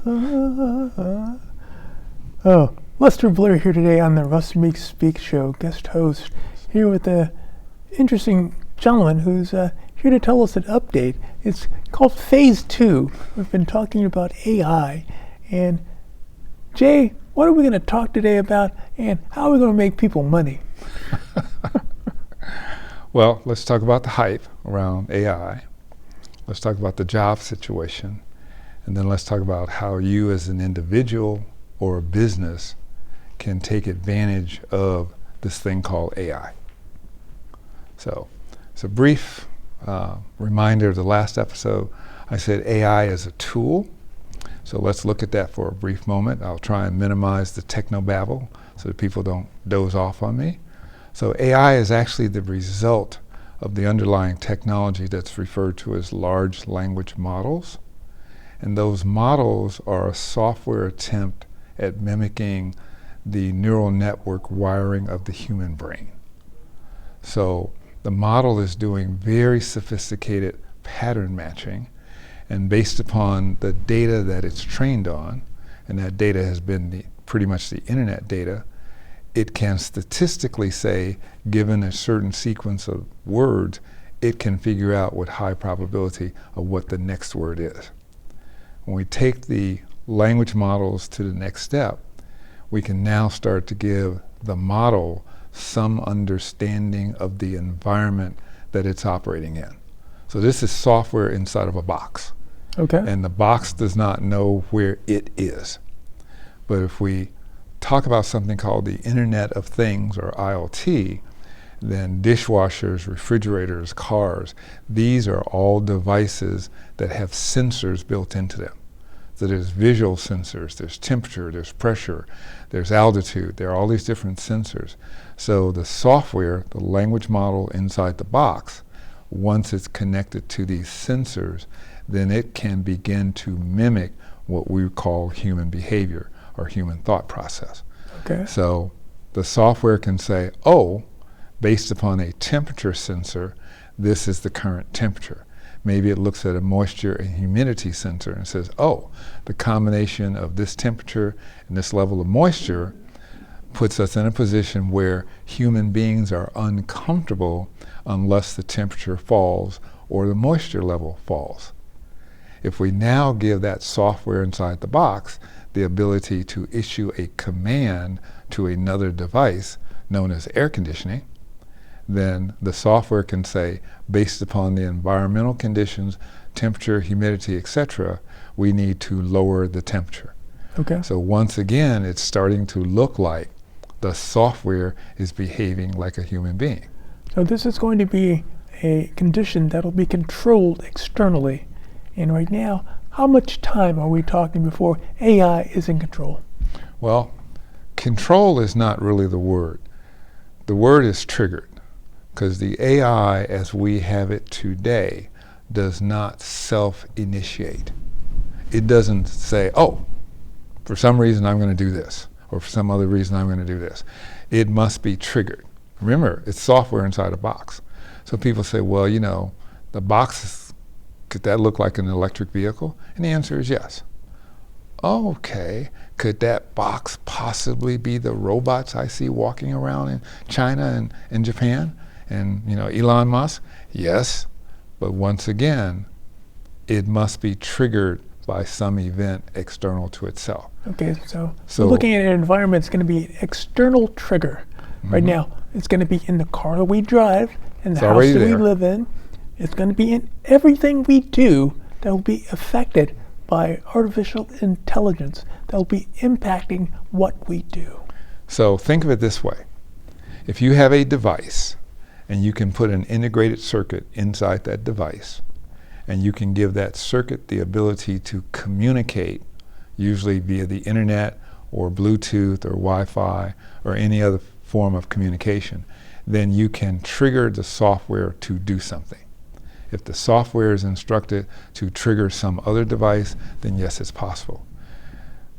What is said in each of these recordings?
Oh, Lester Blair here today on the Russ, Meek Speak Show, guest host, here with a interesting gentleman who's here to tell us an update. It's called Phase 2. We've been talking about AI. And Jay, what are we going to talk today about, and how are we going to make people money? Well, let's talk about the hype around AI. Let's talk about the job situation. And then let's talk about how you as an individual or a business can take advantage of this thing called AI. So it's a brief reminder of the last episode. I said AI is a tool. So let's look at that for a brief moment. I'll try and minimize the technobabble so that people don't doze off on me. So AI is actually the result of the underlying technology that's referred to as large language models. And those models are a software attempt at mimicking the neural network wiring of the human brain. So the model is doing very sophisticated pattern matching, and based upon the data that it's trained on, and that data has been pretty much the internet data, it can statistically say, given a certain sequence of words, it can figure out with high probability of what the next word is. When we take the language models to the next step, we can now start to give the model some understanding of the environment that it's operating in. So this is software inside of a box. Okay. And the box does not know where it is. But if we talk about something called the Internet of Things, or IoT, then dishwashers, refrigerators, cars, these are all devices that have sensors built into them. So there's visual sensors, there's temperature, there's pressure, there's altitude, there are all these different sensors. So the software, the language model inside the box, once it's connected to these sensors, then it can begin to mimic what we call human behavior or human thought process. Okay. So the software can say, oh, based upon a temperature sensor, this is the current temperature. Maybe it looks at a moisture and humidity sensor and says, oh, the combination of this temperature and this level of moisture puts us in a position where human beings are uncomfortable unless the temperature falls or the moisture level falls. If we now give that software inside the box the ability to issue a command to another device known as air conditioning, then the software can say, based upon the environmental conditions, temperature, humidity, etc., we need to lower the temperature. Okay. So once again, it's starting to look like the software is behaving like a human being. So this is going to be a condition that will be controlled externally. And right now, how much time are we talking before AI is in control? Well, control is not really the word. The word is triggered, because the AI as we have it today does not self-initiate. It doesn't say, oh, for some reason I'm going to do this, or for some other reason I'm going to do this. It must be triggered. Remember, it's software inside a box. So people say, well, you know, the box, could that look like an electric vehicle? And the answer is yes. Okay, could that box possibly be the robots I see walking around in China and Japan? And, you know, Elon Musk? Yes, but once again, it must be triggered by some event external to itself. Okay, so looking at an environment, it's going to be an external trigger. Mm-hmm. Right now, it's going to be in the car that we drive, in the house that we live in. It's going to be in everything we do that will be affected by artificial intelligence, that will be impacting what we do. So think of it this way. If you have a device, and you can put an integrated circuit inside that device, and you can give that circuit the ability to communicate, usually via the internet or Bluetooth or Wi-Fi or any other form of communication, then you can trigger the software to do something. If the software is instructed to trigger some other device, then yes, it's possible.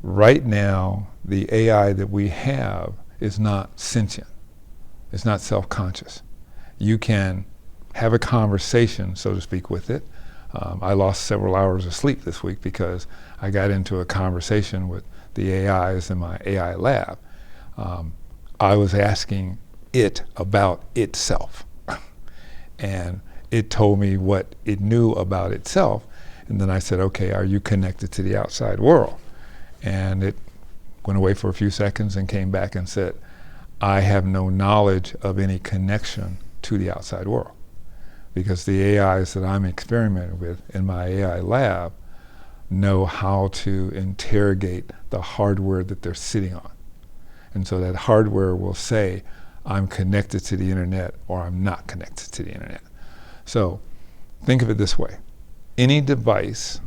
Right now, the AI that we have is not sentient. It's not self-conscious. You can have a conversation, so to speak, with it, I lost several hours of sleep this week because I got into a conversation with the AIs in my AI lab. I was asking it about itself. And it told me what it knew about itself. And then I said, okay, are you connected to the outside world? And it went away for a few seconds and came back and said, I have no knowledge of any connection to the outside world. Because the AIs that I'm experimenting with in my AI lab know how to interrogate the hardware that they're sitting on. And so that hardware will say, I'm connected to the internet or I'm not connected to the internet. So think of it this way. Any device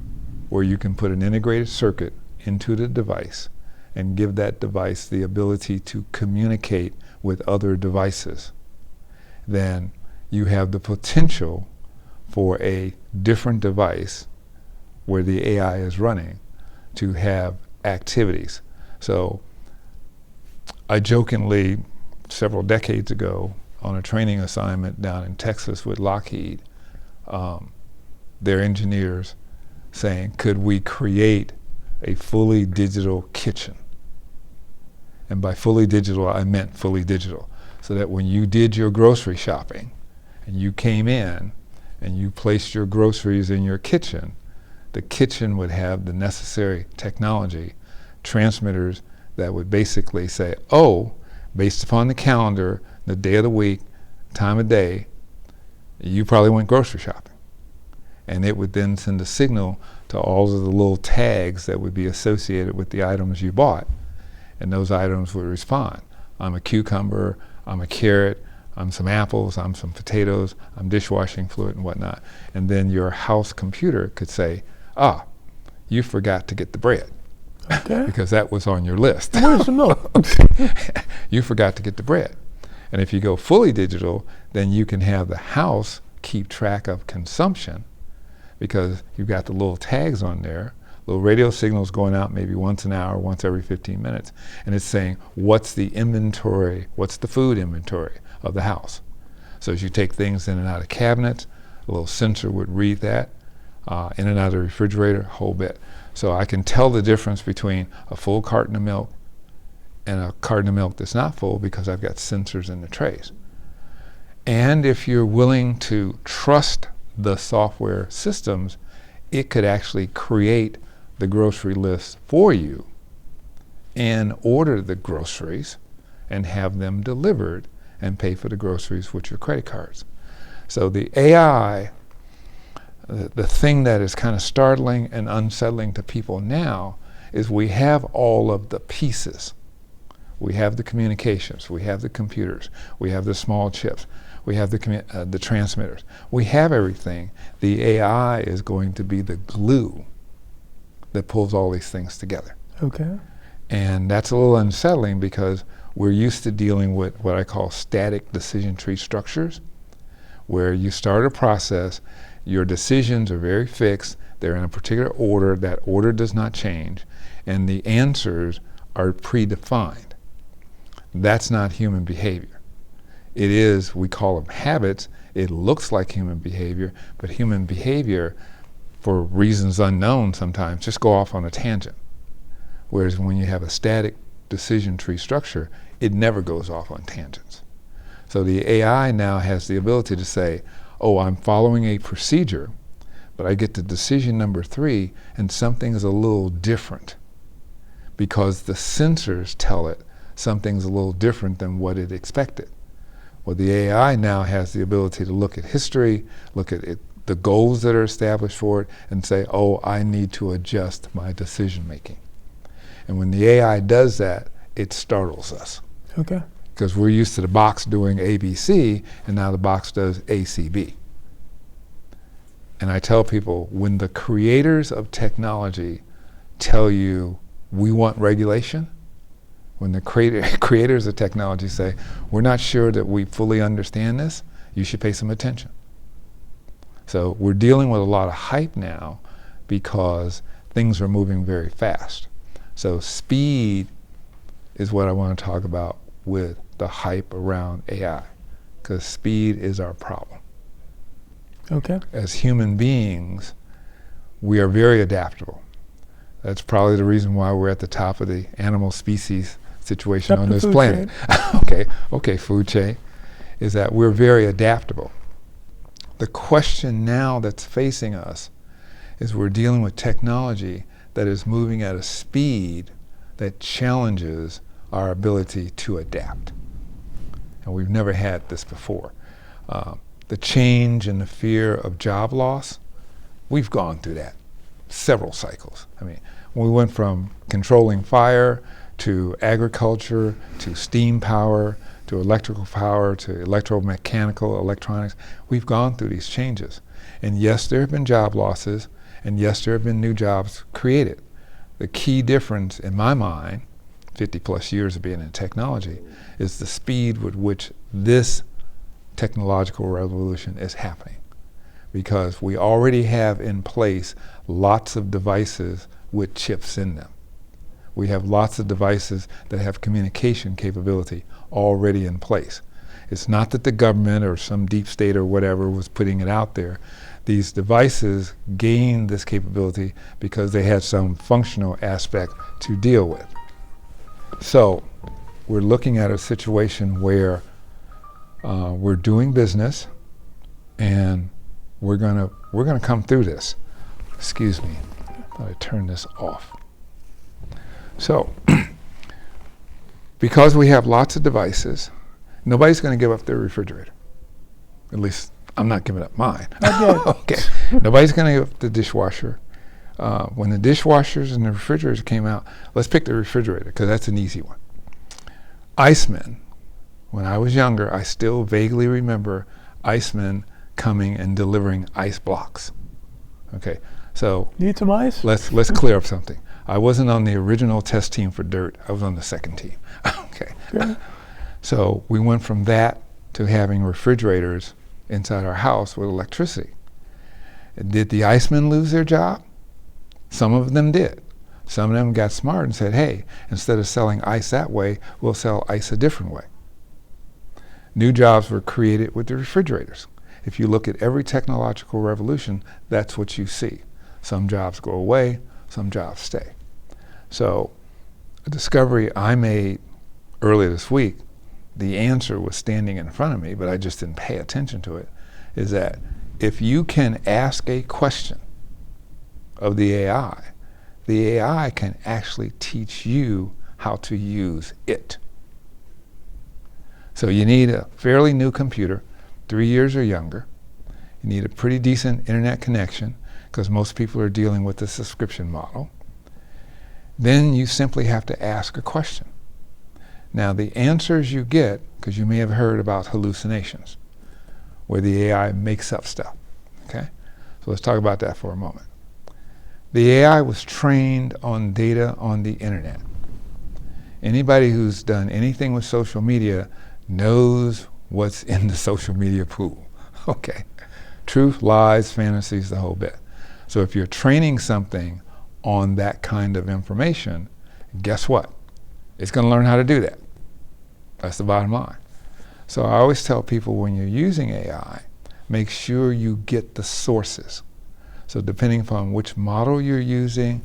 where you can put an integrated circuit into the device and give that device the ability to communicate with other devices, then you have the potential for a different device where the AI is running to have activities. So I jokingly, several decades ago, on a training assignment down in Texas with Lockheed, their engineers saying, could we create a fully digital kitchen? And by fully digital, I meant fully digital. So that when you did your grocery shopping and you came in and you placed your groceries in your kitchen, the kitchen would have the necessary technology, transmitters that would basically say, oh, based upon the calendar, the day of the week, time of day, you probably went grocery shopping. And it would then send a signal to all of the little tags that would be associated with the items you bought. And those items would respond. I'm a cucumber, I'm a carrot, I'm some apples, I'm some potatoes, I'm dishwashing fluid and whatnot. And then your house computer could say, ah, you forgot to get the bread. Okay. Because that was on your list. Where's the milk? You forgot to get the bread. And if you go fully digital, then you can have the house keep track of consumption because you've got the little tags on there, little radio signals going out maybe once an hour, once every 15 minutes. And it's saying, what's the inventory, what's the food inventory of the house? So as you take things in and out of cabinets, a little sensor would read that, in and out of the refrigerator, whole bit. So I can tell the difference between a full carton of milk and a carton of milk that's not full because I've got sensors in the trays. And if you're willing to trust the software systems, it could actually create the grocery list for you and order the groceries and have them delivered and pay for the groceries with your credit cards. So the AI, the thing that is kind of startling and unsettling to people now is we have all of the pieces. We have the communications, we have the computers, we have the small chips, we have the transmitters. We have everything. The AI is going to be the glue that pulls all these things together. Okay. And that's a little unsettling because we're used to dealing with what I call static decision tree structures, where you start a process, your decisions are very fixed, they're in a particular order, that order does not change, and the answers are predefined. That's not human behavior. It is, we call them habits, it looks like human behavior, but human behavior, for reasons unknown sometimes, just go off on a tangent. Whereas when you have a static decision tree structure, it never goes off on tangents. So the AI now has the ability to say, oh, I'm following a procedure, but I get to decision number 3 and something's a little different because the sensors tell it something's a little different than what it expected. Well, the AI now has the ability to look at history, look at the goals that are established for it, and say, oh, I need to adjust my decision making. And when the AI does that, it startles us. Okay. Because we're used to the box doing ABC, and now the box does ACB. And I tell people, when the creators of technology tell you, we want regulation, when the creators of technology say, we're not sure that we fully understand this, you should pay some attention. So we're dealing with a lot of hype now because things are moving very fast. So speed is what I want to talk about with the hype around AI, because speed is our problem. Okay. As human beings, we are very adaptable. That's probably the reason why we're at the top of the animal species situation on this planet. Okay, food chain, is that we're very adaptable. The question now that's facing us is we're dealing with technology that is moving at a speed that challenges our ability to adapt. And we've never had this before. The change and the fear of job loss, we've gone through that several cycles. I mean, we went from controlling fire to agriculture to steam power to electrical power to electromechanical electronics. We've gone through these changes. And yes, there have been job losses, and yes, there have been new jobs created. The key difference in my mind, 50 plus years of being in technology, is the speed with which this technological revolution is happening. Because we already have in place lots of devices with chips in them. We have lots of devices that have communication capability already in place. It's not that the government or some deep state or whatever was putting it out there. These devices gained this capability because they had some functional aspect to deal with. So we're looking at a situation where we're doing business, and we're gonna come through this. Excuse me, I thought I turned this off. So, because we have lots of devices, nobody's going to give up their refrigerator. At least I'm not giving up mine. Okay. Nobody's going to give up the dishwasher. When the dishwashers and the refrigerators came out, let's pick the refrigerator because that's an easy one. Iceman. When I was younger, I still vaguely remember Iceman coming and delivering ice blocks. Okay, so need some ice? Let's clear up something. I wasn't on the original test team for dirt. I was on the second team. Okay. Sure. So we went from that to having refrigerators inside our house with electricity. Did the Icemen lose their job? Some of them did. Some of them got smart and said, hey, instead of selling ice that way, we'll sell ice a different way. New jobs were created with the refrigerators. If you look at every technological revolution, that's what you see. Some jobs go away, some jobs stay. So a discovery I made earlier this week, the answer was standing in front of me, but I just didn't pay attention to it, is that if you can ask a question of the AI can actually teach you how to use it. So you need a fairly new computer, 3 years or younger. You need a pretty decent internet connection because most people are dealing with the subscription model. Then you simply have to ask a question. Now the answers you get, because you may have heard about hallucinations, where the AI makes up stuff, okay? So let's talk about that for a moment. The AI was trained on data on the internet. Anybody who's done anything with social media knows what's in the social media pool, okay? Truth, lies, fantasies, the whole bit. So if you're training something on that kind of information, guess what? It's going to learn how to do that. That's the bottom line. So I always tell people when you're using AI, make sure you get the sources. So depending upon which model you're using,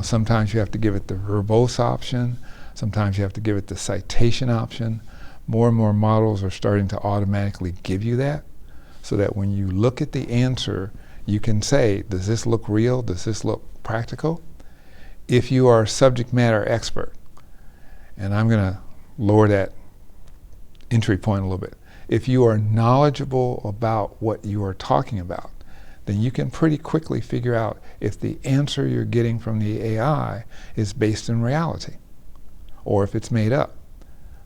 sometimes you have to give it the verbose option, sometimes you have to give it the citation option. More and more models are starting to automatically give you that, so that when you look at the answer, you can say, does this look real? Does this look practical? If you are a subject matter expert, and I'm going to lower that entry point a little bit. If you are knowledgeable about what you are talking about, then you can pretty quickly figure out if the answer you're getting from the AI is based in reality or if it's made up.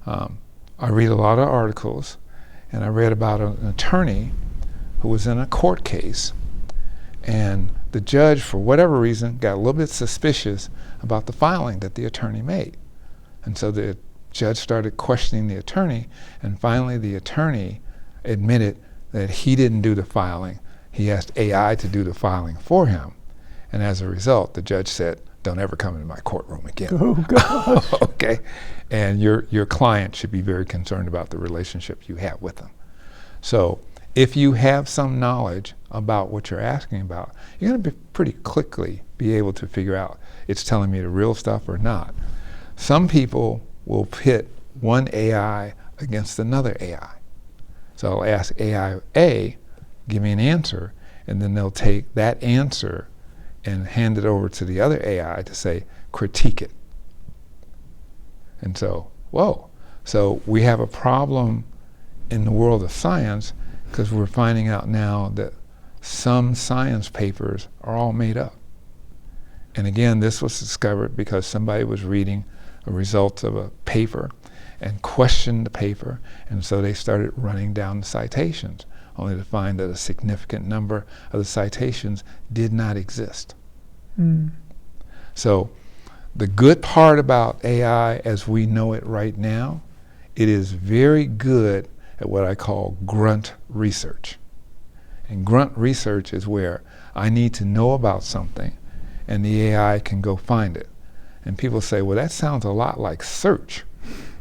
I read a lot of articles, and I read about an attorney who was in a court case, and the judge, for whatever reason, got a little bit suspicious about the filing that the attorney made. And so the judge started questioning the attorney, and finally the attorney admitted that he didn't do the filing. He asked AI to do the filing for him. And as a result, the judge said, don't ever come into my courtroom again. Oh, gosh. Okay? And your client should be very concerned about the relationship you have with them. So if you have some knowledge about what you're asking about, you're going to pretty quickly be able to figure out it's telling me the real stuff or not. Some people will pit one AI against another AI. So I'll ask AI A, give me an answer, and then they'll take that answer and hand it over to the other AI to say, critique it. And so, whoa. So we have a problem in the world of science because we're finding out now that some science papers are all made up. And again, this was discovered because somebody was reading a result of a paper and questioned the paper, and so they started running down the citations, only to find that a significant number of the citations did not exist. So the good part about AI as we know it right now, it is very good at what I call grunt research. And grunt research is where I need to know about something and the AI can go find it. And people say, well, that sounds a lot like search.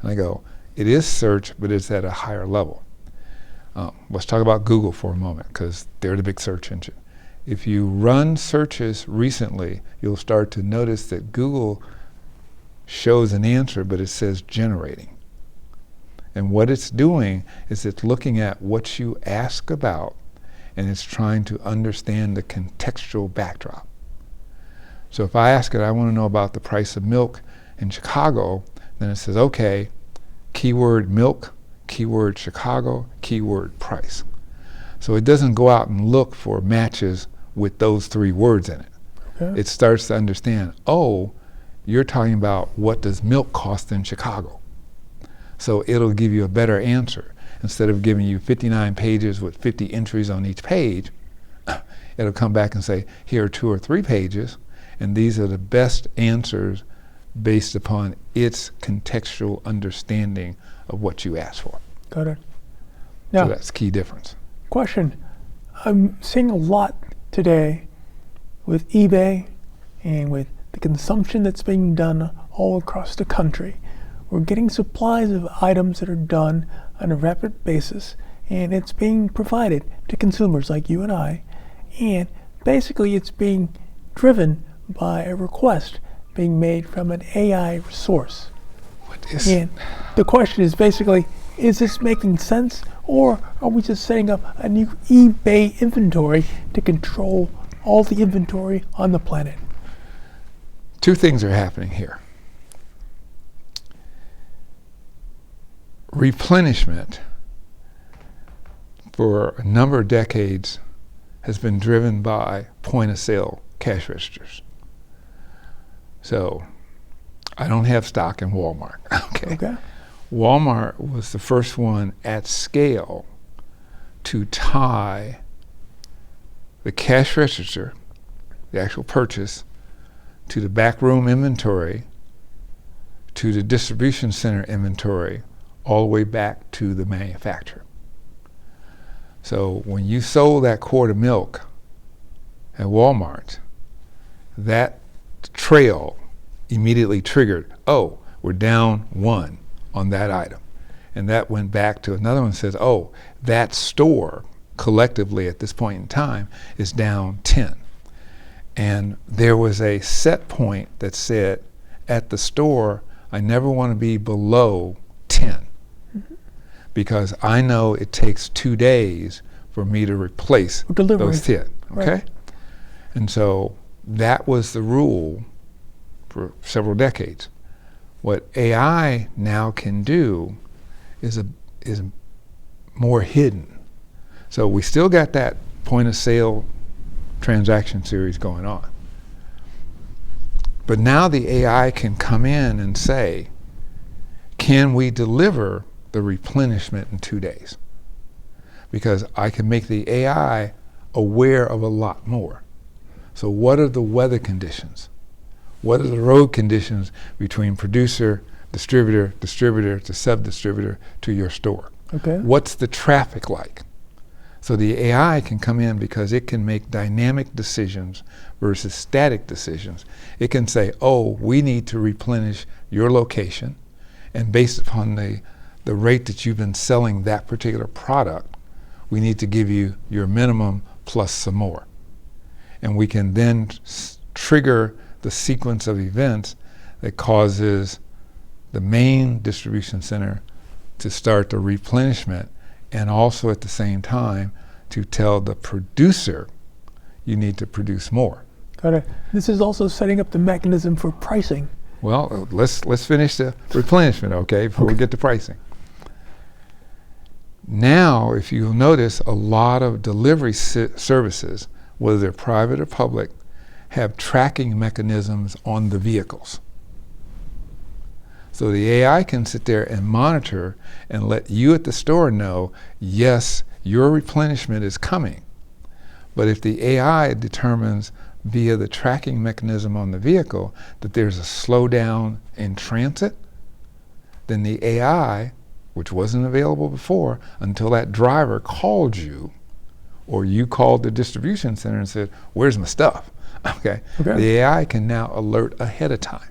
And I go, it is search, but it's at a higher level. Let's talk about Google for a moment, because they're the big search engine. If you run searches recently, you'll start to notice that Google shows an answer, but it says generating. And what it's doing is it's looking at what you ask about, and it's trying to understand the contextual backdrop. So if I ask it, I want to know about the price of milk in Chicago, then it says, okay, keyword milk, keyword Chicago, keyword price. So it doesn't go out and look for matches with those three words in it. Okay. It starts to understand, oh, you're talking about what does milk cost in Chicago. So it'll give you a better answer. Instead of giving you 59 pages with 50 entries on each page, it'll come back and say, here are 2 or 3 pages, and these are the best answers based upon its contextual understanding of what you asked for. Got it. Now, so that's the key difference. Question. I'm seeing a lot today with eBay and with the consumption that's being done all across the country. We're getting supplies of items that are done on a rapid basis, and it's being provided to consumers like you and I, and basically it's being driven by a request being made from an AI source. And the question is basically, is this making sense, or are we just setting up a new eBay inventory to control all the inventory on the planet? Two things are happening here. Replenishment for a number of decades has been driven by point-of-sale cash registers. So I don't have stock in Walmart. Okay. Walmart was the first one at scale to tie the cash register, the actual purchase, to the backroom inventory, to the distribution center inventory, all the way back to the manufacturer. So when you sold that quart of milk at Walmart, that trail immediately triggered, oh, we're down 1 on that item. And that went back to another one that says, oh, that store collectively at this point in time is down 10. And there was a set point that said, at the store, I never want to be below 10. Because I know it takes 2 days for me to replace those 10. Okay? Right. And so that was the rule for several decades. What AI now can do is more hidden. So we still got that point of sale transaction series going on. But now the AI can come in and say, can we deliver the replenishment in 2 days? Because I can make the AI aware of a lot more. So what are the weather conditions? What are the road conditions between producer, distributor to sub-distributor to your store? Okay. What's the traffic like? So the AI can come in because it can make dynamic decisions versus static decisions. It can say, oh, we need to replenish your location, and based upon the rate that you've been selling that particular product, we need to give you your minimum plus some more. And we can then trigger the sequence of events that causes the main distribution center to start the replenishment, and also at the same time to tell the producer you need to produce more. Got it. This is also setting up the mechanism for pricing. Well, let's finish the replenishment, okay, before we get to pricing. Now, if you'll notice, a lot of delivery services, whether they're private or public, have tracking mechanisms on the vehicles. So the AI can sit there and monitor and let you at the store know, yes, your replenishment is coming. But if the AI determines via the tracking mechanism on the vehicle that there's a slowdown in transit, then the AI, which wasn't available before until that driver called you, or you called the distribution center and said, where's my stuff? Okay. The AI can now alert ahead of time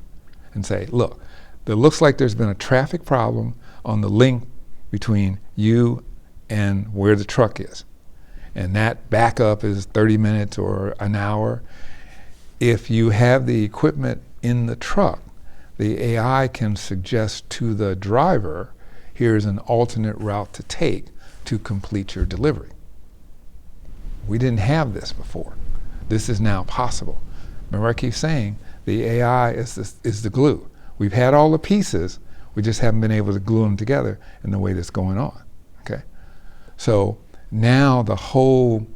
and say, look, it looks like there's been a traffic problem on the link between you and where the truck is. And that backup is 30 minutes or an hour. If you have the equipment in the truck, the AI can suggest to the driver, here's an alternate route to take to complete your delivery. We didn't have this before. This is now possible. Remember, I keep saying the AI is the glue. We've had all the pieces, we just haven't been able to glue them together in the way that's going on, okay? So now the whole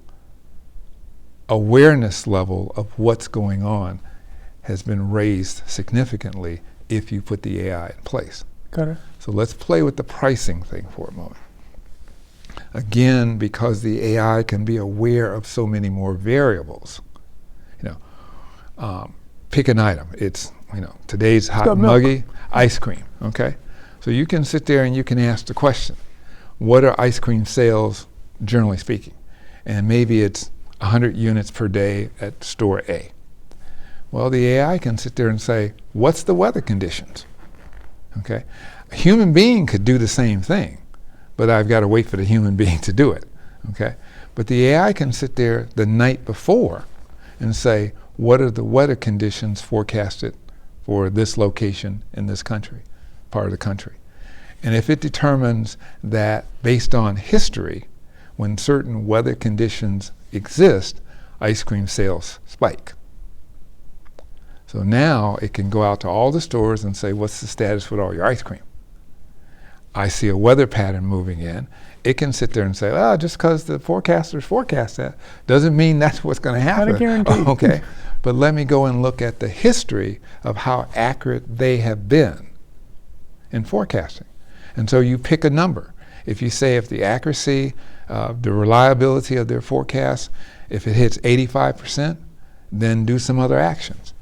awareness level of what's going on has been raised significantly if you put the AI in place. Got it. So let's play with the pricing thing for a moment. Again, because the AI can be aware of so many more variables. Pick an item. It's, today's hot and muggy, ice cream, okay? So you can sit there and you can ask the question, what are ice cream sales, generally speaking? And maybe it's 100 units per day at store A. Well, the AI can sit there and say, what's the weather conditions? Okay? A human being could do the same thing, but I've got to wait for the human being to do it, okay? But the AI can sit there the night before and say, what are the weather conditions forecasted for this location in this country, part of the country? And if it determines that based on history, when certain weather conditions exist, ice cream sales spike. So now it can go out to all the stores and say, what's the status with all your ice cream? I see a weather pattern moving in. It can sit there and say, oh, just because the forecasters forecast that doesn't mean that's what's going to happen. Not a guarantee. Okay, but let me go and look at the history of how accurate they have been in forecasting. And so you pick a number. If you say if the accuracy, the reliability of their forecast, if it hits 85%, then do some other actions.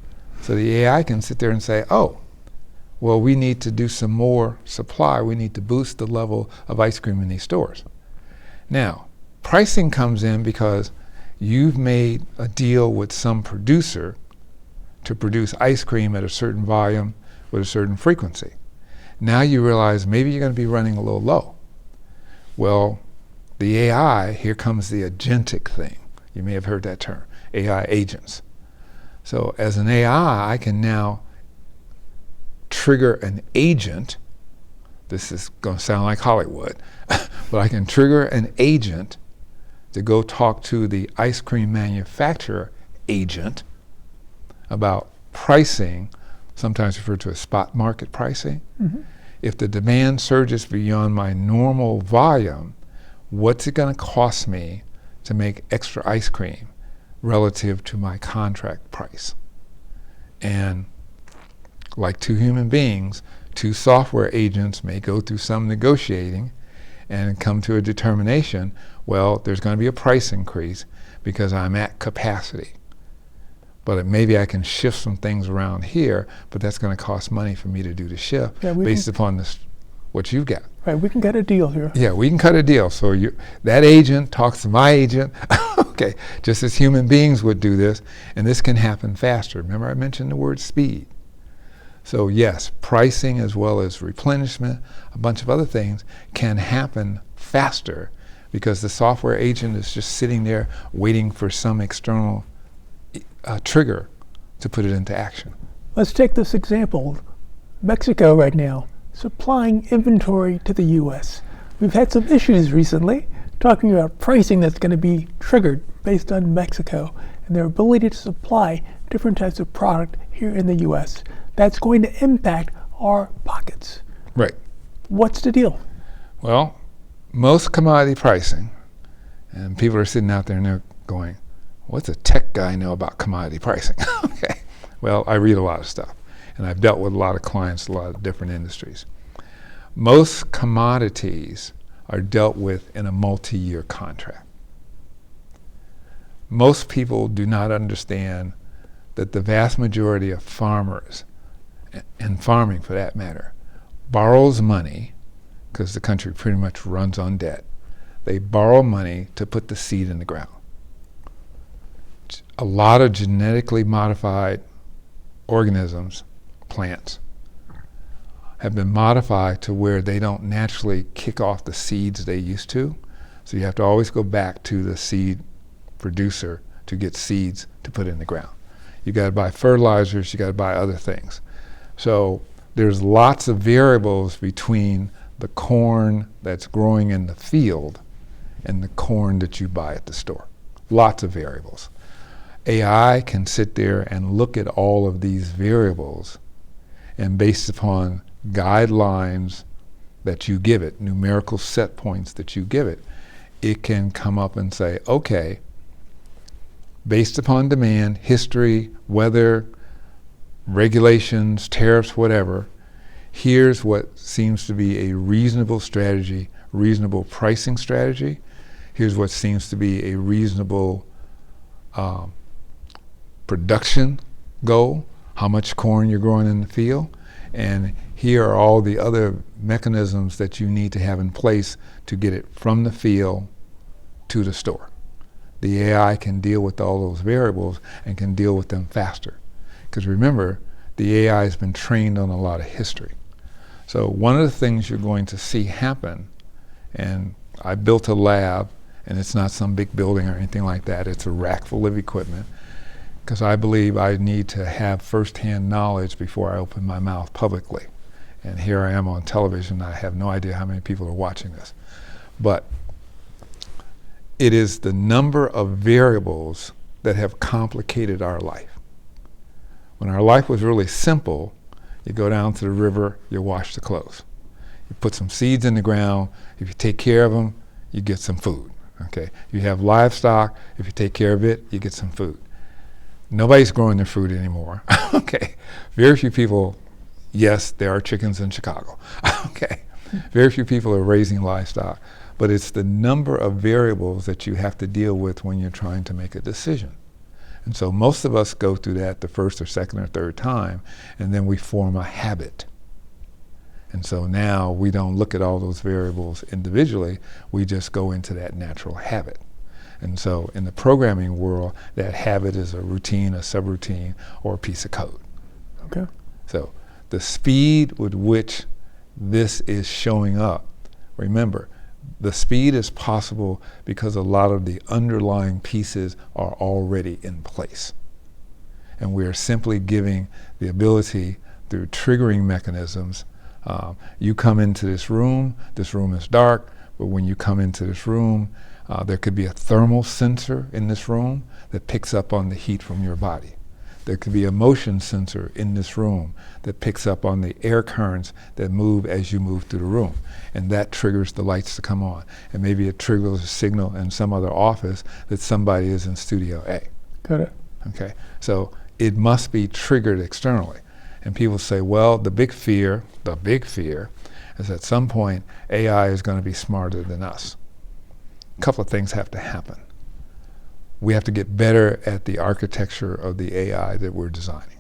So the AI can sit there and say, oh, well, we need to do some more supply. We need to boost the level of ice cream in these stores. Now, pricing comes in because you've made a deal with some producer to produce ice cream at a certain volume with a certain frequency. Now you realize maybe you're going to be running a little low. Well, the AI, here comes the agentic thing. You may have heard that term, AI agents. So as an AI, I can now trigger an agent. This is going to sound like Hollywood, but I can trigger an agent to go talk to the ice cream manufacturer agent about pricing, sometimes referred to as spot market pricing. Mm-hmm. If the demand surges beyond my normal volume, what's it going to cost me to make extra ice cream relative to my contract price? And like two human beings, two software agents may go through some negotiating and come to a determination, well, there's going to be a price increase because I'm at capacity. But maybe I can shift some things around here, but that's going to cost money for me to do the shift based upon this, what you've got. Right, we can cut a deal here. Yeah, we can cut a deal. So that agent talks to my agent, okay, just as human beings would do this, and this can happen faster. Remember I mentioned the word speed. So yes, pricing as well as replenishment, a bunch of other things can happen faster because the software agent is just sitting there waiting for some external trigger to put it into action. Let's take this example. Mexico right now, supplying inventory to the U.S. We've had some issues recently talking about pricing that's going to be triggered based on Mexico and their ability to supply different types of product here in the U.S. That's going to impact our pockets. Right. What's the deal? Well, most commodity pricing, and people are sitting out there and they're going, what's a tech guy know about commodity pricing? Okay. Well, I read a lot of stuff, and I've dealt with a lot of clients, a lot of different industries. Most commodities are dealt with in a multi-year contract. Most people do not understand that the vast majority of farmers, and farming for that matter, borrows money, because the country pretty much runs on debt. They borrow money to put the seed in the ground. A lot of genetically modified organisms, plants, have been modified to where they don't naturally kick off the seeds they used to. So you have to always go back to the seed producer to get seeds to put in the ground. You got to buy fertilizers, you got to buy other things. So there's lots of variables between the corn that's growing in the field and the corn that you buy at the store. Lots of variables. AI can sit there and look at all of these variables, and based upon guidelines that you give it, numerical set points that you give it, it can come up and say, okay, based upon demand, history, weather, regulations, tariffs, whatever, here's what seems to be a reasonable strategy, reasonable pricing strategy. Here's what seems to be a reasonable production goal, how much corn you're growing in the field, and here are all the other mechanisms that you need to have in place to get it from the field to the store. The AI can deal with all those variables and can deal with them faster. Because remember, the AI has been trained on a lot of history. So one of the things you're going to see happen, and I built a lab, and it's not some big building or anything like that, it's a rack full of equipment, because I believe I need to have firsthand knowledge before I open my mouth publicly. And here I am on television, I have no idea how many people are watching this. But it is the number of variables that have complicated our life. When our life was really simple, you go down to the river, you wash the clothes. You put some seeds in the ground, if you take care of them, you get some food. Okay? You have livestock, if you take care of it, you get some food. Nobody's growing their food anymore. Okay. Very few people, yes, there are chickens in Chicago. Okay. Very few people are raising livestock. But it's the number of variables that you have to deal with when you're trying to make a decision. And so most of us go through that the first or second or third time, and then we form a habit. And so now we don't look at all those variables individually, we just go into that natural habit. And so in the programming world, that habit is a routine, a subroutine, or a piece of code. Okay. So the speed with which this is showing up, remember, the speed is possible because a lot of the underlying pieces are already in place. And we are simply giving the ability through triggering mechanisms. You come into this room is dark, but when you come into this room, there could be a thermal sensor in this room that picks up on the heat from your body. There could be a motion sensor in this room that picks up on the air currents that move as you move through the room. And that triggers the lights to come on. And maybe it triggers a signal in some other office that somebody is in Studio A. Got it. Okay, so it must be triggered externally. And people say, well, the big fear is at some point AI is going to be smarter than us. A couple of things have to happen. We have to get better at the architecture of the AI that we're designing.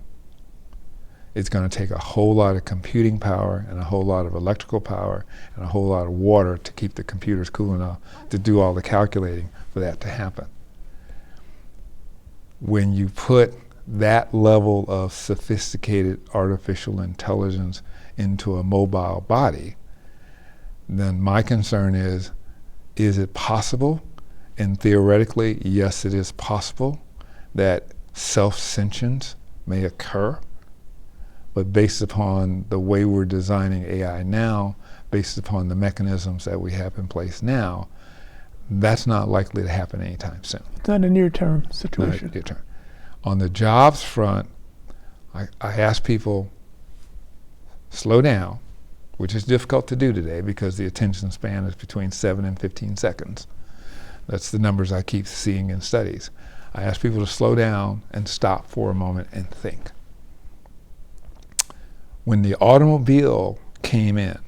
It's going to take a whole lot of computing power and a whole lot of electrical power and a whole lot of water to keep the computers cool enough to do all the calculating for that to happen. When you put that level of sophisticated artificial intelligence into a mobile body, then my concern is Is it possible? And theoretically, yes, it is possible that self-sentience may occur. But based upon the way we're designing AI now, based upon the mechanisms that we have in place now, that's not likely to happen anytime soon. It's not a near-term situation. Not near-term. On the jobs front, I ask people, slow down, which is difficult to do today because the attention span is between 7 and 15 seconds. That's the numbers I keep seeing in studies. I ask people to slow down and stop for a moment and think. When the automobile came in,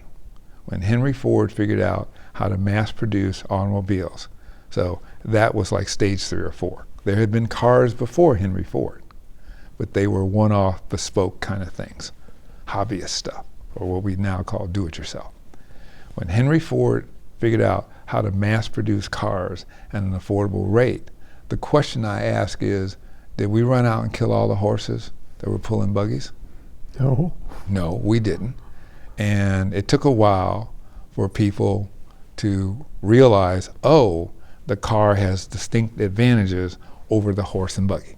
when Henry Ford figured out how to mass produce automobiles, so that was like stage 3 or 4. There had been cars before Henry Ford, but they were one-off, bespoke kind of things, hobbyist stuff, or what we now call do-it-yourself. When Henry Ford figured out how to mass produce cars at an affordable rate, the question I ask is, did we run out and kill all the horses that were pulling buggies? No. No, we didn't. And it took a while for people to realize, oh, the car has distinct advantages over the horse and buggy.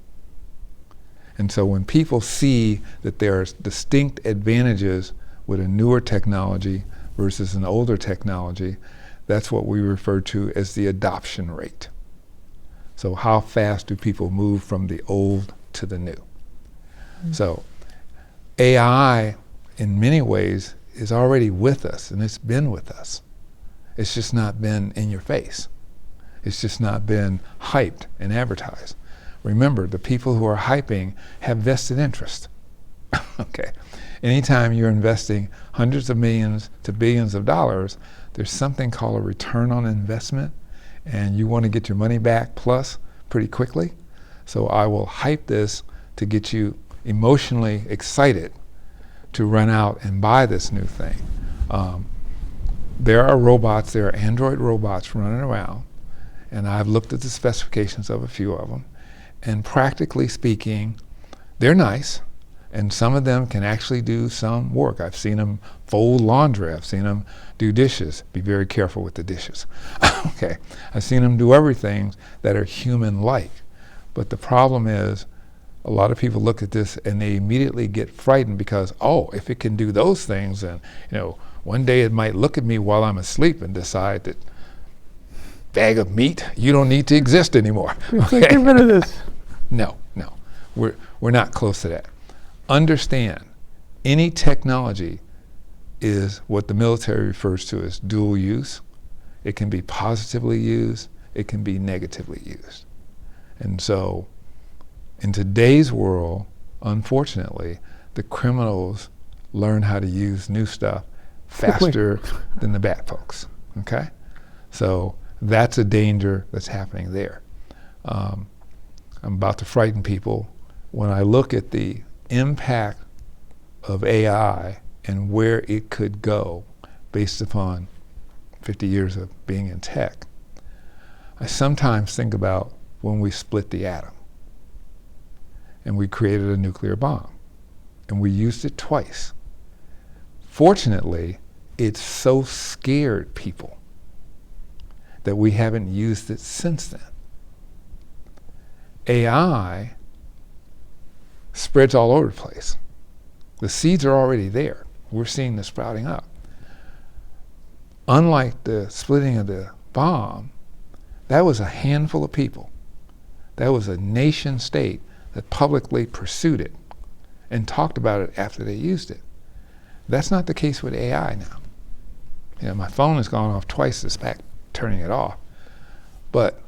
And so when people see that there's distinct advantages with a newer technology versus an older technology, that's what we refer to as the adoption rate. So how fast do people move from the old to the new? Mm-hmm. So AI, in many ways, is already with us, and it's been with us. It's just not been in your face. It's just not been hyped and advertised. Remember, the people who are hyping have vested interest. Okay. Anytime you're investing hundreds of millions to billions of dollars, there's something called a return on investment, and you want to get your money back plus pretty quickly. So I will hype this to get you emotionally excited to run out and buy this new thing. There are robots, there are Android robots running around, and I've looked at the specifications of a few of them, and practically speaking, they're nice, and some of them can actually do some work. I've seen them fold laundry, I've seen them do dishes. Be very careful with the dishes. Okay, I've seen them do everything that are human-like, but the problem is, a lot of people look at this and they immediately get frightened because, oh, if it can do those things, and one day it might look at me while I'm asleep and decide that, bag of meat, you don't need to exist anymore. Okay? Get rid of this. No, we're not close to that. Understand, any technology is what the military refers to as dual use. It can be positively used, it can be negatively used. And so, in today's world, unfortunately, the criminals learn how to use new stuff faster than the bad folks, okay? So that's a danger that's happening there. I'm about to frighten people. When I look at the impact of AI and where it could go based upon 50 years of being in tech, I sometimes think about when we split the atom and we created a nuclear bomb and we used it twice. Fortunately, it so scared people that we haven't used it since then. AI spreads all over the place. The seeds are already there. We're seeing the sprouting up. Unlike the splitting of the bomb, that was a handful of people. That was a nation state that publicly pursued it and talked about it after they used it. That's not the case with AI now. My phone has gone off twice this back, turning it off. But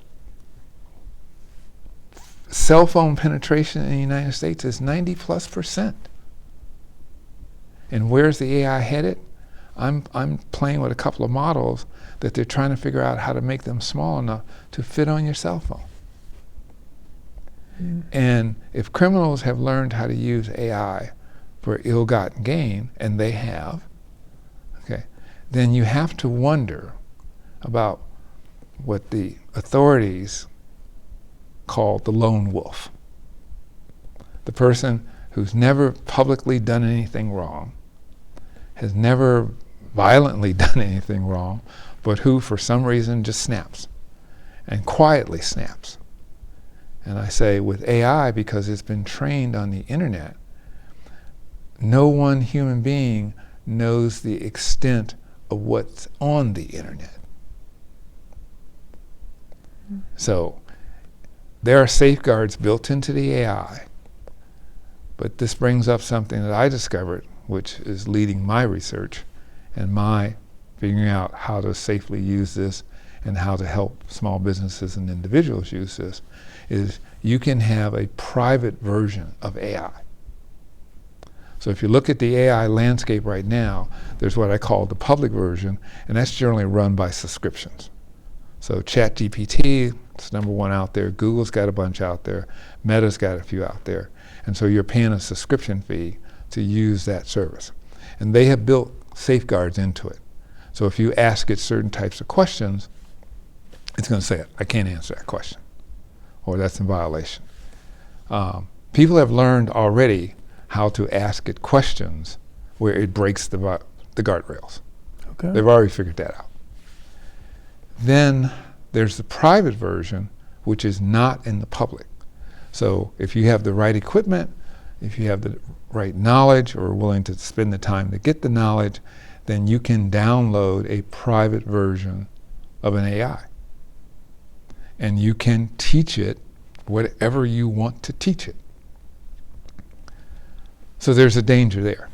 cell phone penetration in the United States is 90+%. And where's the AI headed? I'm playing with a couple of models that they're trying to figure out how to make them small enough to fit on your cell phone. And if criminals have learned how to use AI for ill-gotten gain, and they have, okay, then you have to wonder about what the authorities call the lone wolf. The person who's never publicly done anything wrong, has never violently done anything wrong, but who for some reason just snaps and quietly snaps. And I say with AI, because it's been trained on the internet, no one human being knows the extent of what's on the internet. So there are safeguards built into the AI, but this brings up something that I discovered, which is leading my research and my figuring out how to safely use this and how to help small businesses and individuals use this, is you can have a private version of AI. So if you look at the AI landscape right now, there's what I call the public version, and that's generally run by subscriptions. So ChatGPT is number one out there, Google's got a bunch out there, Meta's got a few out there, and so you're paying a subscription fee to use that service. And they have built safeguards into it. So if you ask it certain types of questions, it's going to say, I can't answer that question, or that's in violation. People have learned already how to ask it questions where it breaks the guardrails. Okay. They've already figured that out. Then there's the private version, which is not in the public. So if you have the right equipment, if you have the right knowledge or are willing to spend the time to get the knowledge, then you can download a private version of an AI. And you can teach it whatever you want to teach it. So there's a danger there.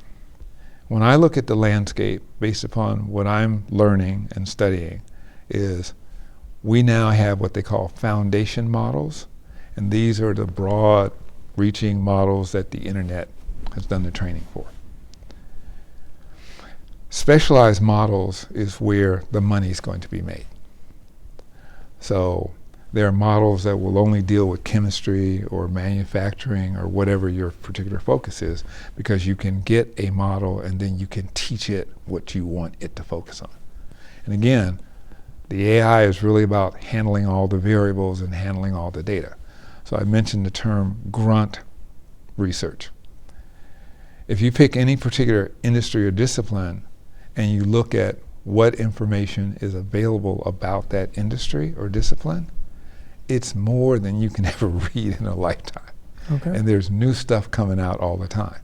When I look at the landscape based upon what I'm learning and studying, is we now have what they call foundation models, and these are the broad reaching models that the internet has done the training for. Specialized models is where the money is going to be made. So there are models that will only deal with chemistry or manufacturing or whatever your particular focus is, because you can get a model and then you can teach it what you want it to focus on. And again, the AI is really about handling all the variables and handling all the data. So I mentioned the term grunt research. If you pick any particular industry or discipline and you look at what information is available about that industry or discipline, it's more than you can ever read in a lifetime. Okay. And there's new stuff coming out all the time.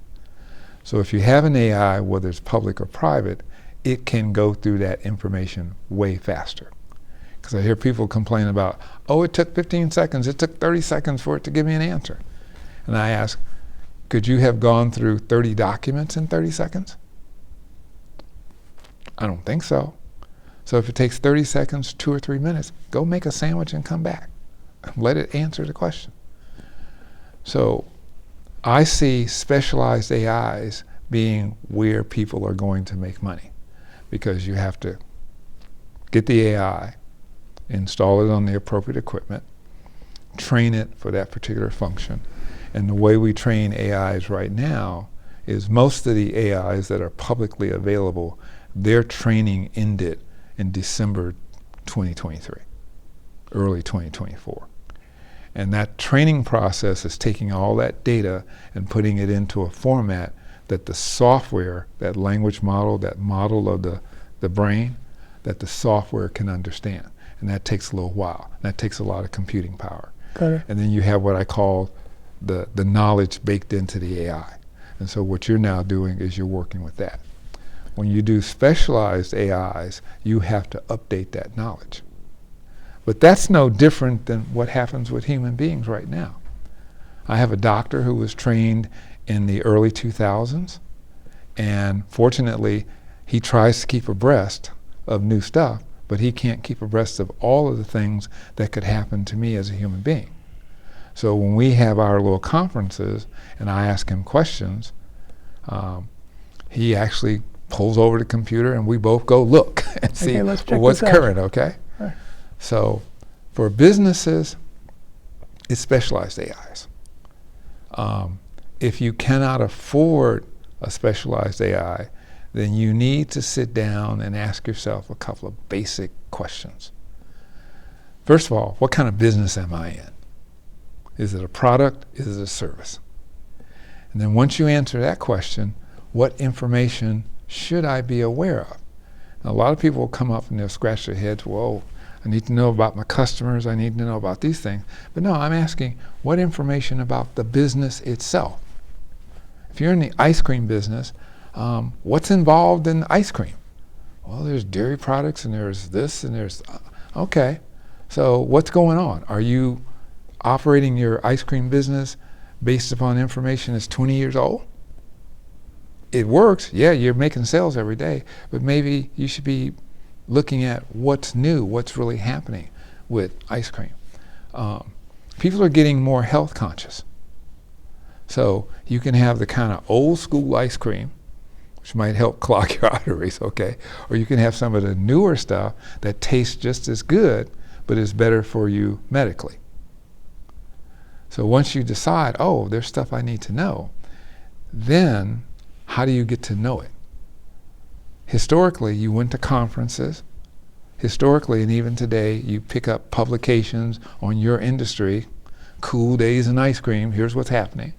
So if you have an AI, whether it's public or private, it can go through that information way faster. Because I hear people complain about, oh, it took 15 seconds, it took 30 seconds for it to give me an answer. And I ask, could you have gone through 30 documents in 30 seconds? I don't think so. So if it takes 30 seconds, 2 or 3 minutes, go make a sandwich and come back. Let it answer the question. So I see specialized AIs being where people are going to make money, because you have to get the AI, install it on the appropriate equipment, train it for that particular function. And the way we train AIs right now is most of the AIs that are publicly available, their training ended in December 2023, early 2024. And that training process is taking all that data and putting it into a format that the software, that language model, that model of the brain, that the software can understand. And that takes a little while. That takes a lot of computing power. Got it. And then you have what I call the knowledge baked into the AI. And so what you're now doing is you're working with that. When you do specialized AIs, you have to update that knowledge. But that's no different than what happens with human beings right now. I have a doctor who was trained in the early 2000s, and fortunately, he tries to keep abreast of new stuff, but he can't keep abreast of all of the things that could happen to me as a human being. So when we have our little conferences and I ask him questions, he actually pulls over the computer and we both go look and see what's current, okay? Right. So for businesses, it's specialized AIs. If you cannot afford a specialized AI, then you need to sit down and ask yourself a couple of basic questions. First of all, what kind of business am I in? Is it a product? Is it a service? And then once you answer that question, what information should I be aware of? A lot of people will come up and they'll scratch their heads, whoa, I need to know about my customers, I need to know about these things. But no, I'm asking, what information about the business itself? If you're in the ice cream business, what's involved in ice cream? Well, there's dairy products and there's this and there's, okay. So what's going on? Are you operating your ice cream business based upon information that's 20 years old? It works, yeah, you're making sales every day, but maybe you should be looking at what's new, what's really happening with ice cream. People are getting more health conscious. So you can have the kind of old school ice cream, which might help clog your arteries, okay? Or you can have some of the newer stuff that tastes just as good, but is better for you medically. So once you decide, oh, there's stuff I need to know, then how do you get to know it? Historically, you went to conferences. Historically, and even today, you pick up publications on your industry, cool days in ice cream, here's what's happening.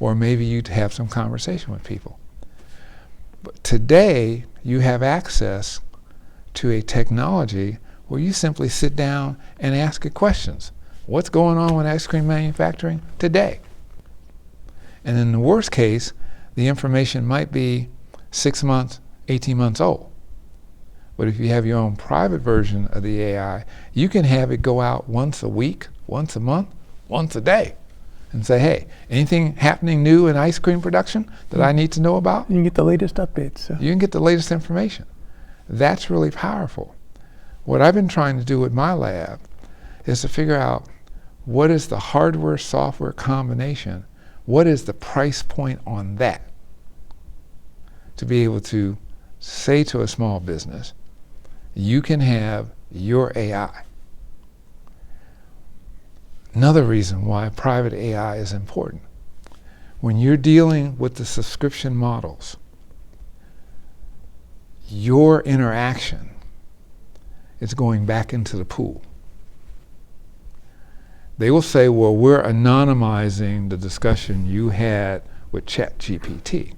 Or maybe you'd have some conversation with people. But today, you have access to a technology where you simply sit down and ask it questions. What's going on with ice cream manufacturing today? And in the worst case, the information might be 6 months, 18 months old. But if you have your own private version of the AI, you can have it go out once a week, once a month, once a day, and say, hey, anything happening new in ice cream production that I need to know about? You can get the latest updates. So. You can get the latest information. That's really powerful. What I've been trying to do with my lab is to figure out what is the hardware-software combination, what is the price point on that, to be able to say to a small business, you can have your AI. Another reason why private AI is important. When you're dealing with the subscription models, your interaction is going back into the pool. They will say, well, we're anonymizing the discussion you had with ChatGPT.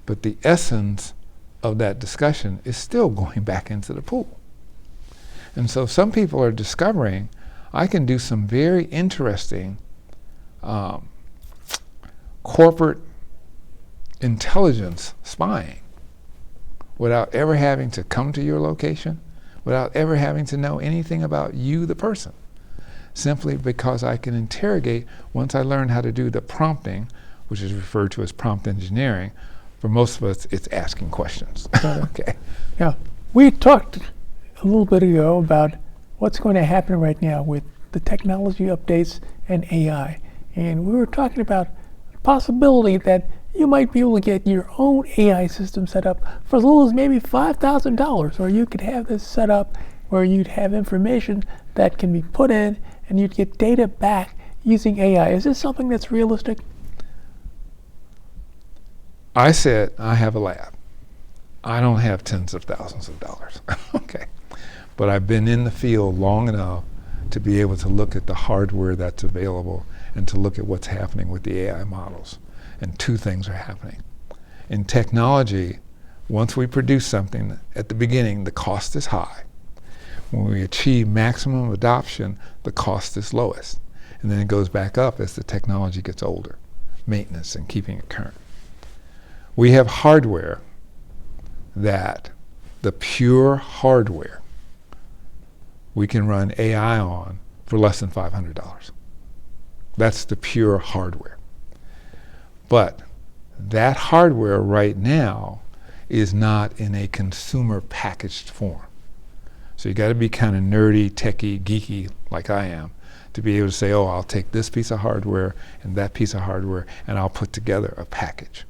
But the essence of that discussion is still going back into the pool. And so some people are discovering I can do some very interesting corporate intelligence spying without ever having to come to your location, without ever having to know anything about you, the person. Simply because I can interrogate, once I learn how to do the prompting, which is referred to as prompt engineering. For most of us, it's asking questions. Okay. Yeah. We talked a little bit ago about what's going to happen right now with the technology updates and AI. And we were talking about the possibility that you might be able to get your own AI system set up for as little as maybe $5,000, or you could have this set up where you'd have information that can be put in and you'd get data back using AI. Is this something that's realistic? I said I have a lab. I don't have tens of thousands of dollars. Okay. But I've been in the field long enough to be able to look at the hardware that's available and to look at what's happening with the AI models. And two things are happening. In technology, once we produce something, at the beginning, the cost is high. When we achieve maximum adoption, the cost is lowest. And then it goes back up as the technology gets older, maintenance and keeping it current. We have hardware that, the pure hardware, we can run AI on for less than $500. That's the pure hardware. But that hardware right now is not in a consumer packaged form. So you got to be kind of nerdy, techie, geeky like I am to be able to say, oh, I'll take this piece of hardware and that piece of hardware and I'll put together a package.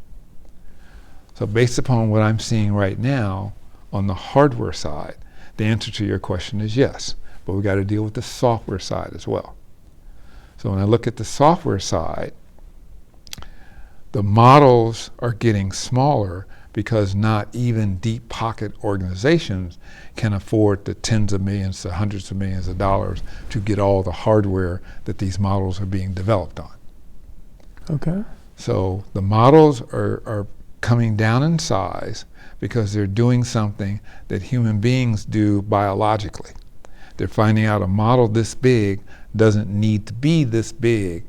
So based upon what I'm seeing right now on the hardware side, the answer to your question is yes, but we got to deal with the software side as well. So when I look at the software side, the models are getting smaller because not even deep pocket organizations can afford the tens of millions to hundreds of millions of dollars to get all the hardware that these models are being developed on. Okay. So the models are coming down in size because they're doing something that human beings do biologically. They're finding out a model this big doesn't need to be this big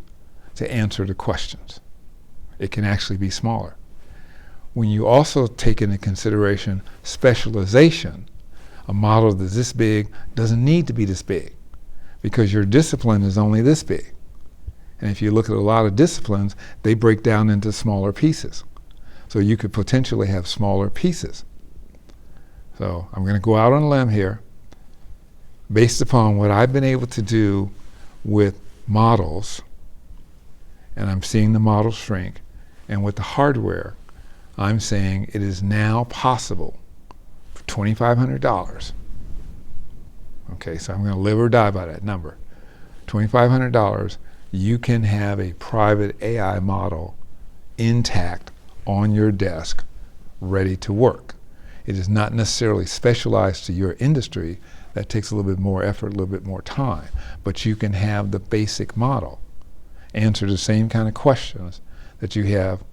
to answer the questions. It can actually be smaller. When you also take into consideration specialization, a model that's this big doesn't need to be this big because your discipline is only this big. And if you look at a lot of disciplines, they break down into smaller pieces. So you could potentially have smaller pieces. So I'm going to go out on a limb here. Based upon what I've been able to do with models, and I'm seeing the models shrink, and with the hardware, I'm saying it is now possible for $2,500. Okay, so I'm going to live or die by that number. $2,500, you can have a private AI model intact on your desk, ready to work. It is not necessarily specialized to your industry. That takes a little bit more effort, a little bit more time. But you can have the basic model answer the same kind of questions that you have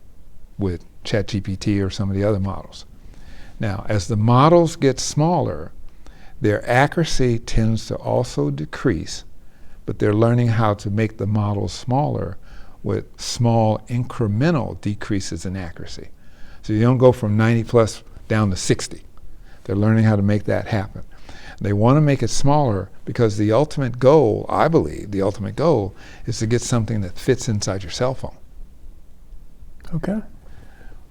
with ChatGPT or some of the other models. Now, as the models get smaller, their accuracy tends to also decrease, but they're learning how to make the models smaller with small incremental decreases in accuracy. So you don't go from 90 plus down to 60. They're learning how to make that happen. They want to make it smaller because the ultimate goal, I believe, the ultimate goal is to get something that fits inside your cell phone. Okay.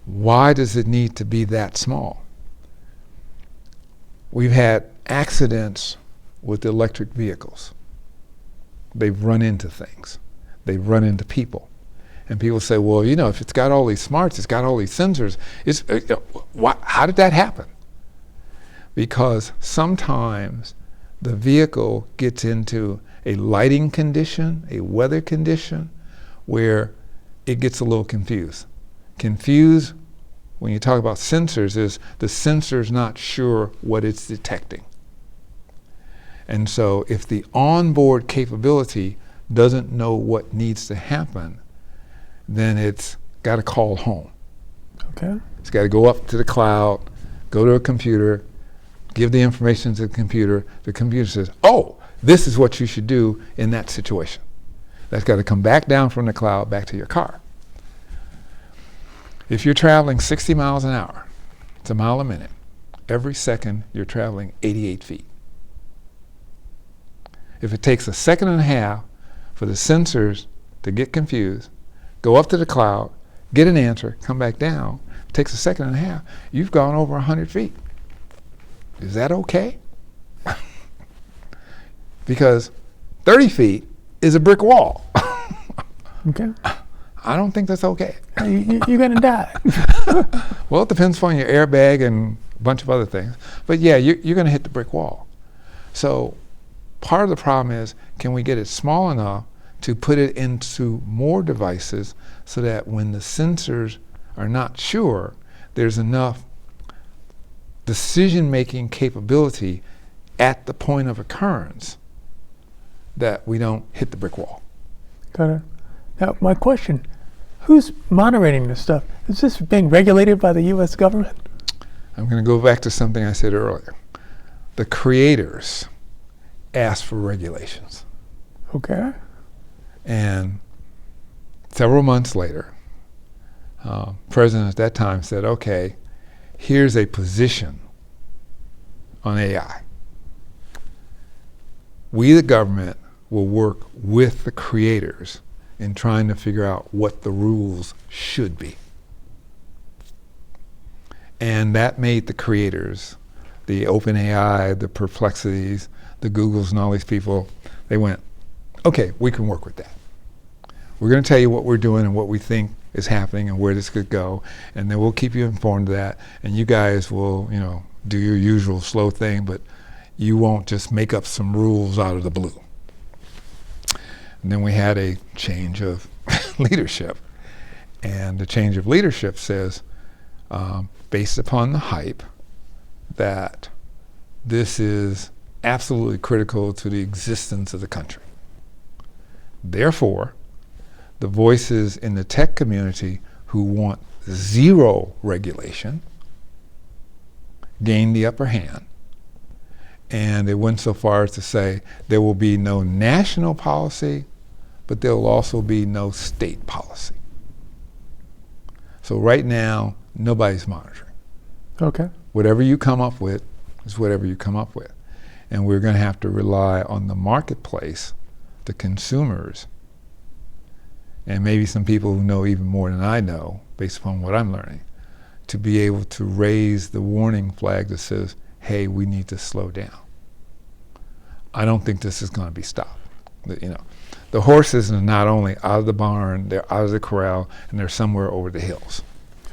Why does it need to be that small? We've had accidents with electric vehicles. They've run into things. They've run into people. And people say, well, you know, if it's got all these smarts, it's got all these sensors, how did that happen? Because sometimes the vehicle gets into a lighting condition, a weather condition, where it gets a little confused. Confused, when you talk about sensors, is the sensor's not sure what it's detecting. And so if the onboard capability doesn't know what needs to happen, then it's got to call home. Okay. It's got to go up to the cloud, go to a computer, give the information to the computer. The computer says, oh, this is what you should do in that situation. That's got to come back down from the cloud back to your car. If you're traveling 60 miles an hour, it's a mile a minute. Every second you're traveling 88 feet. If it takes a second and a half for the sensors to get confused, go up to the cloud, get an answer, come back down, it takes a second and a half, you've gone over 100 feet. Is that okay? Because 30 feet is a brick wall. Okay. I don't think that's okay. You're going to die. Well, it depends on your airbag and a bunch of other things. But yeah, you're going to hit the brick wall. So part of the problem is, can we get it small enough to put it into more devices so that when the sensors are not sure, there's enough decision-making capability at the point of occurrence that we don't hit the brick wall. Got it. Now, my question, who's moderating this stuff? Is this being regulated by the U.S. government? I'm going to go back to something I said earlier. The creators asked for regulations. Okay. And several months later, President at that time said, okay, here's a position on AI. We, the government, will work with the creators in trying to figure out what the rules should be. And that made the creators, the OpenAI, the Perplexities, the Googles and all these people, they went, okay, we can work with that. We're going to tell you what we're doing and what we think is happening and where this could go, and then we'll keep you informed of that, and you guys will, do your usual slow thing, but you won't just make up some rules out of the blue. And then we had a change of leadership, and the change of leadership says, based upon the hype, that this is absolutely critical to the existence of the country. Therefore, the voices in the tech community who want zero regulation gained the upper hand. And it went so far as to say there will be no national policy, but there will also be no state policy. So right now, nobody's monitoring. Okay. Whatever you come up with is whatever you come up with. And we're going to have to rely on the marketplace, the consumers, and maybe some people who know even more than I know, based upon what I'm learning, to be able to raise the warning flag that says, hey, we need to slow down. I don't think this is going to be stopped. The horses are not only out of the barn, they're out of the corral, and they're somewhere over the hills.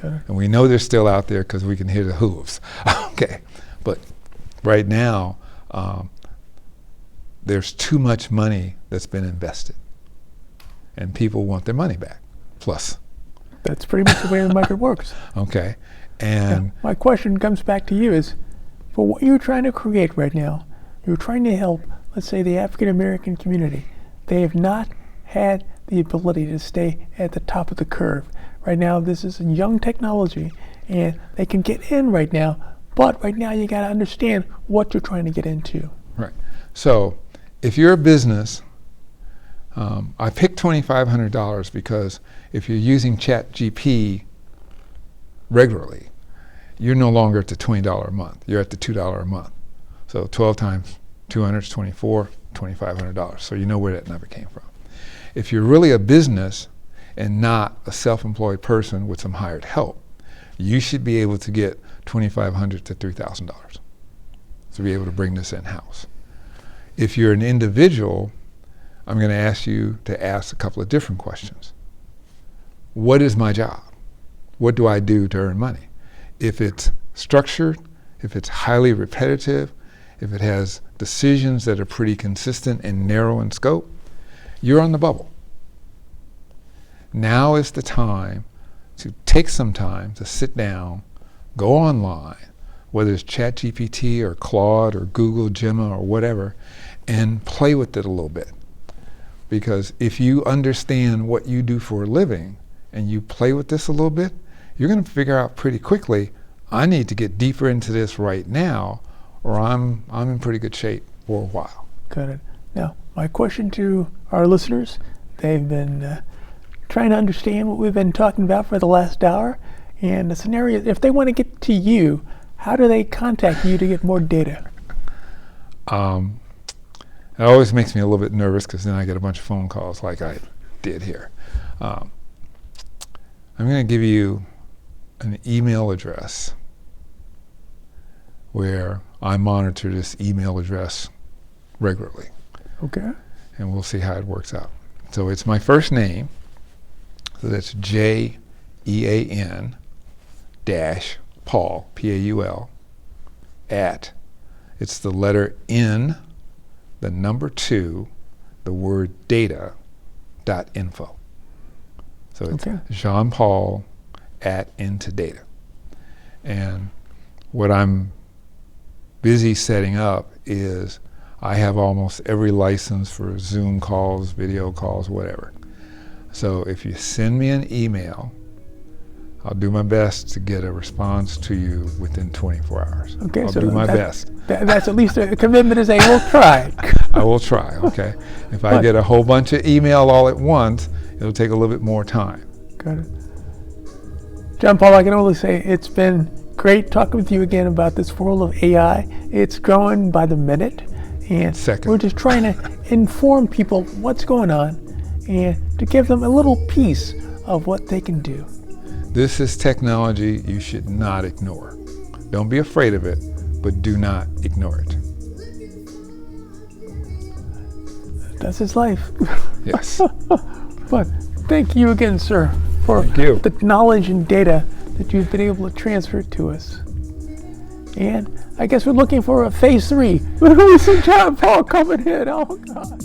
Okay. And we know they're still out there because we can hear the hooves. Okay, but right now, there's too much money that's been invested, and people want their money back. Plus, that's pretty much the way the market works. Okay, and now, my question comes back to you: is for what you're trying to create right now, you're trying to help, let's say, the African American community. They have not had the ability to stay at the top of the curve. Right now, this is a young technology, and they can get in right now, but right now you got to understand what you're trying to get into. Right. So if you're a business, I picked $2,500 because if you're using ChatGPT regularly, you're no longer at the $20 a month. You're at the $2 a month. So 12 times 200 is 24, $2,500. So you know where that number came from. If you're really a business and not a self-employed person with some hired help, you should be able to get $2,500 to $3,000 to be able to bring this in-house. If you're an individual, I'm going to ask you to ask a couple of different questions. What is my job? What do I do to earn money? If it's structured, if it's highly repetitive, if it has decisions that are pretty consistent and narrow in scope, you're on the bubble. Now is the time to take some time to sit down, go online, whether it's ChatGPT or Claude or Google Gemma or whatever, and play with it a little bit. Because if you understand what you do for a living and you play with this a little bit, you're going to figure out pretty quickly, I need to get deeper into this right now, or I'm in pretty good shape for a while. Got it. Now, my question to our listeners, they've been trying to understand what we've been talking about for the last hour, and the scenario, if they want to get to you, how do they contact you to get more data? It always makes me a little bit nervous because then I get a bunch of phone calls like I did here. I'm going to give you an email address where I monitor this email address regularly. Okay. And we'll see how it works out. So it's my first name, so that's JEAN dash Paul, Paul, at, it's the letter N, the number 2, the word data.info. So it's Jean-Paul at Into Data. And what I'm busy setting up is I have almost every license for Zoom calls, video calls, whatever. So if you send me an email, I'll do my best to get a response to you within 24 hours. Okay, I'll do my best. That's at least a commitment to say, we'll try. I will try, okay? If I get a whole bunch of email all at once, it'll take a little bit more time. Got it. John Paul, I can only say it's been great talking with you again about this world of AI. It's growing by the minute, and we're just trying to inform people what's going on and to give them a little piece of what they can do. This is technology you should not ignore. Don't be afraid of it, but do not ignore it. That's his life. Yes. But thank you again, sir, for the knowledge and data that you've been able to transfer to us. And I guess we're looking for a phase 3. We see John Paul coming in. Oh, God.